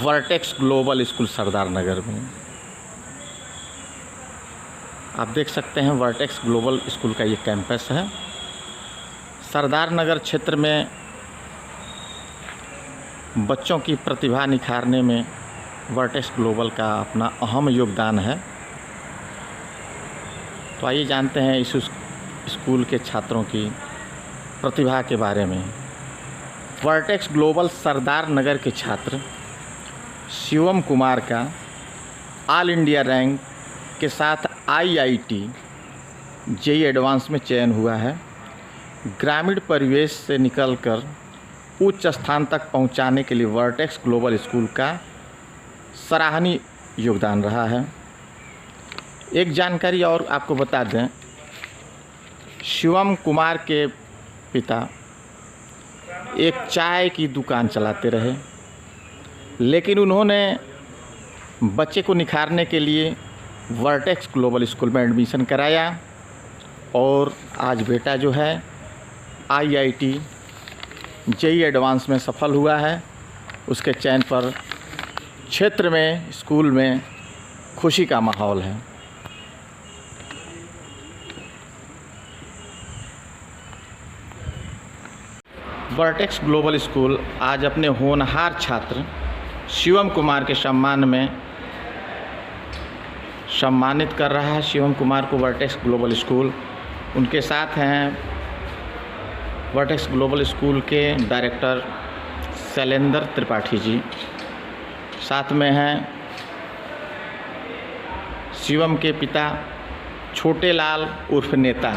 Vertex global school Sardar Nagar में। आप देख सकते हैं वर्टेक्स ग्लोबल स्कूल का ये कैंपस है। सरदार नगर क्षेत्र में बच्चों की प्रतिभा निखारने में वर्टेक्स ग्लोबल का अपना अहम योगदान है। तो आइए जानते हैं इस स्कूल के छात्रों की प्रतिभा के बारे में। वर्टेक्स ग्लोबल सरदार नगर के छात्र शिवम कुमार का ऑल इंडिया रैंक के साथ IIT JEE एडवांस में चयन हुआ है। ग्रामीण परिवेश से निकलकर उच्च स्थान तक पहुंचाने के लिए वर्टेक्स ग्लोबल स्कूल का सराहनीय योगदान रहा है। एक जानकारी और आपको बता दें, शिवम कुमार के पिता एक चाय की दुकान चलाते रहे, लेकिन उन्होंने बच्चे को निखारने के लिए वर्टेक्स ग्लोबल स्कूल में एडमिशन कराया और आज बेटा जो है IIT JEE एडवांस में सफल हुआ है। उसके चयन पर क्षेत्र में स्कूल में खुशी का माहौल है। वर्टेक्स ग्लोबल स्कूल आज अपने होनहार छात्र शिवम कुमार के सम्मान में सम्मानित कर रहा है। शिवम कुमार को वर्टेक्स ग्लोबल स्कूल, उनके साथ हैं वर्टेक्स ग्लोबल स्कूल के डायरेक्टर शैलेंद्र त्रिपाठी जी, साथ में हैं शिवम के पिता छोटे लाल उर्फ नेता।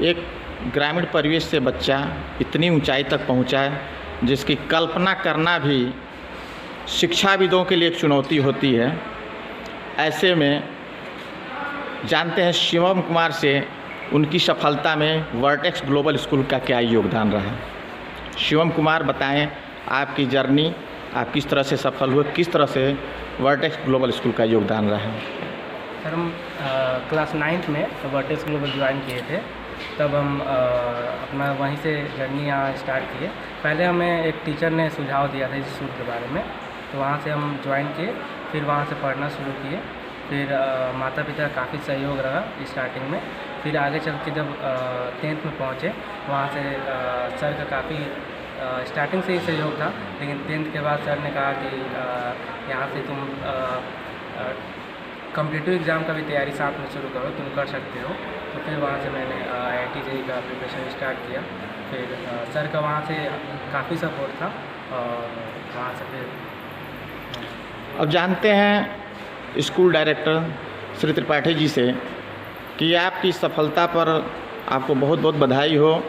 एक ग्रामीण परिवेश से बच्चा इतनी ऊंचाई तक पहुंचा है जिसकी कल्पना करना भी शिक्षाविदों के लिए एक चुनौती होती है। ऐसे में जानते हैं शिवम कुमार से उनकी सफलता में वर्टेक्स ग्लोबल स्कूल का क्या योगदान रहा। शिवम कुमार बताएं आपकी जर्नी, आप किस तरह से सफल हुए, किस तरह से वर्टेक्स ग्लोबल स्कूल का योगदान रहा। सर हम क्लास 9th में वर्टेक्स ग्लोबल ज्वाइन किए थे, तब हम अपना वहीं से जर्नी यहाँ स्टार्ट किए। पहले हमें एक टीचर ने सुझाव दिया था इस स्कूल के बारे में, तो वहाँ से हम ज्वाइन किए, फिर वहाँ से पढ़ना शुरू किए। फिर माता पिता का काफ़ी सहयोग रहा स्टार्टिंग में। फिर आगे चल के जब 10th में पहुँचे, वहाँ से सर का काफ़ी स्टार्टिंग से ही सहयोग था, लेकिन 10th के बाद सर ने कहा कि यहाँ से तुम कॉम्पिटिटिव एग्ज़ाम का भी तैयारी साथ में शुरू करो, तुम कर सकते हो। तो फिर वहाँ से मैंने IIT JEE का प्रिपरेशन स्टार्ट किया। फिर सर का वहाँ से काफ़ी सपोर्ट था और वहाँ से फिर अब जानते हैं स्कूल डायरेक्टर श्री त्रिपाठी जी से कि आपकी सफलता पर आपको बहुत बहुत बधाई हो।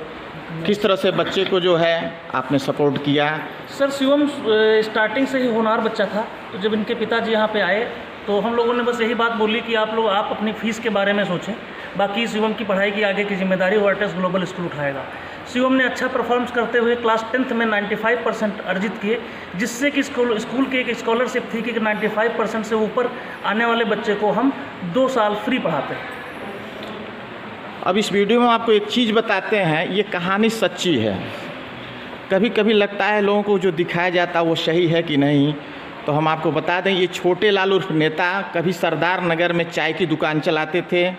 किस तरह से बच्चे को जो है आपने सपोर्ट किया। सर शिवम स्टार्टिंग से ही होनहार बच्चा था, तो जब इनके पिताजी यहाँ पे आए तो हम लोगों ने बस यही बात बोली कि आप अपनी फ़ीस के बारे में सोचें, बाकी शिवम की पढ़ाई की आगे की जिम्मेदारी वर्टेक्स ग्लोबल स्कूल उठाएगा। शिवम ने अच्छा परफॉर्मेंस करते हुए क्लास 10th में 95% अर्जित किए, जिससे कि स्कूल की एक स्कॉलरशिप थी कि 95% से ऊपर आने वाले बच्चे को हम 2 साल फ्री पढ़ाते हैं। अब इस वीडियो में आपको एक चीज़ बताते हैं, ये कहानी सच्ची है। कभी कभी लगता है लोगों को जो दिखाया जाता है वो सही है कि नहीं, तो हम आपको बता दें ये छोटे लाल उर्फ नेता कभी सरदार नगर में चाय की दुकान चलाते थे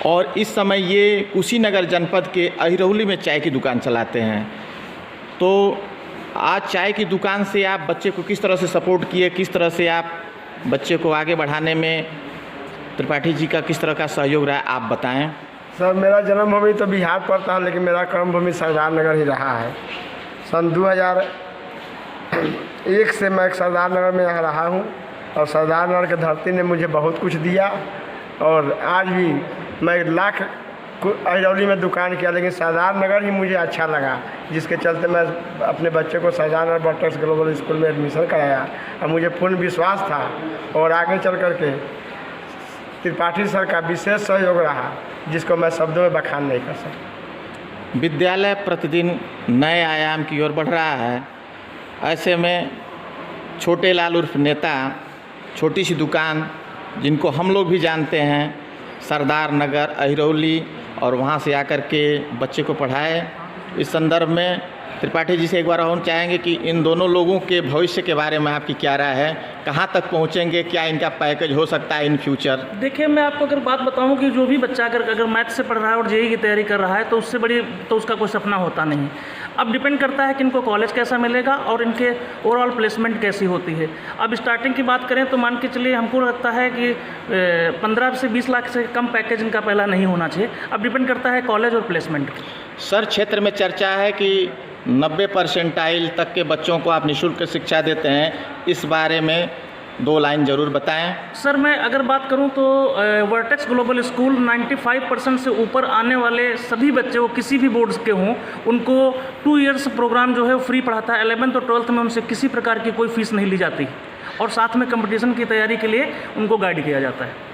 और इस समय ये कुशीनगर जनपद के अहिरौली में चाय की दुकान चलाते हैं। तो आज चाय की दुकान से आप बच्चे को किस तरह से सपोर्ट किए, किस तरह से आप बच्चे को आगे बढ़ाने में त्रिपाठी जी का किस तरह का सहयोग रहा, आप बताएं। सर मेरा जन्मभूमि तो बिहार पड़ता है, लेकिन मेरा कर्मभूमि सरदार नगर ही रहा है। सन 2001 से मैं सरदार नगर में यहाँ रहा हूँ और सरदार नगर की धरती ने मुझे बहुत कुछ दिया और आज भी मैं लाख अहिरौली में दुकान किया, लेकिन सरदार नगर ही मुझे अच्छा लगा, जिसके चलते मैं अपने बच्चे को Sardar Nagar vertex global school में एडमिशन कराया और मुझे पूर्ण विश्वास था और आगे चल कर के त्रिपाठी सर का विशेष सहयोग रहा, जिसको मैं शब्दों में बखान नहीं कर सकता। विद्यालय प्रतिदिन नए आयाम की ओर बढ़ रहा है। ऐसे में छोटे लाल उर्फ नेता छोटी सी दुकान, जिनको हम लोग भी जानते हैं, सरदार नगर अहिरौली, और वहाँ से आकर के बच्चे को पढ़ाए। इस संदर्भ में त्रिपाठी जी से एक बार और चाहेंगे कि इन दोनों लोगों के भविष्य के बारे में आपकी क्या राय है, कहाँ तक पहुँचेंगे, क्या इनका पैकेज हो सकता है इन फ्यूचर? देखिए, मैं आपको अगर बात बताऊं कि जो भी बच्चा अगर मैथ से पढ़ रहा है और जेईई की तैयारी कर रहा है तो उससे बड़ी तो उसका कोई सपना होता नहीं। अब डिपेंड करता है कि इनको कॉलेज कैसा मिलेगा और इनके ओवरऑल प्लेसमेंट कैसी होती है। अब स्टार्टिंग की बात करें तो मान के चलिए हमको लगता है कि 15 से 20 लाख से कम पैकेज इनका पहला नहीं होना चाहिए। अब डिपेंड करता है कॉलेज और प्लेसमेंट। सर, क्षेत्र में चर्चा है कि 90% तक के बच्चों को आप निःशुल्क शिक्षा देते हैं, इस बारे में 2 लाइन ज़रूर बताएं। सर, मैं अगर बात करूं तो वर्टेक्स ग्लोबल स्कूल 95% से ऊपर आने वाले सभी बच्चे, वो किसी भी बोर्ड्स के हों, उनको 2 ईयर्स प्रोग्राम जो है फ्री पढ़ाता है। 11th और 12th में उनसे किसी प्रकार की कोई फीस नहीं ली जाती और साथ में कंपटीशन की तैयारी के लिए उनको गाइड किया जाता है।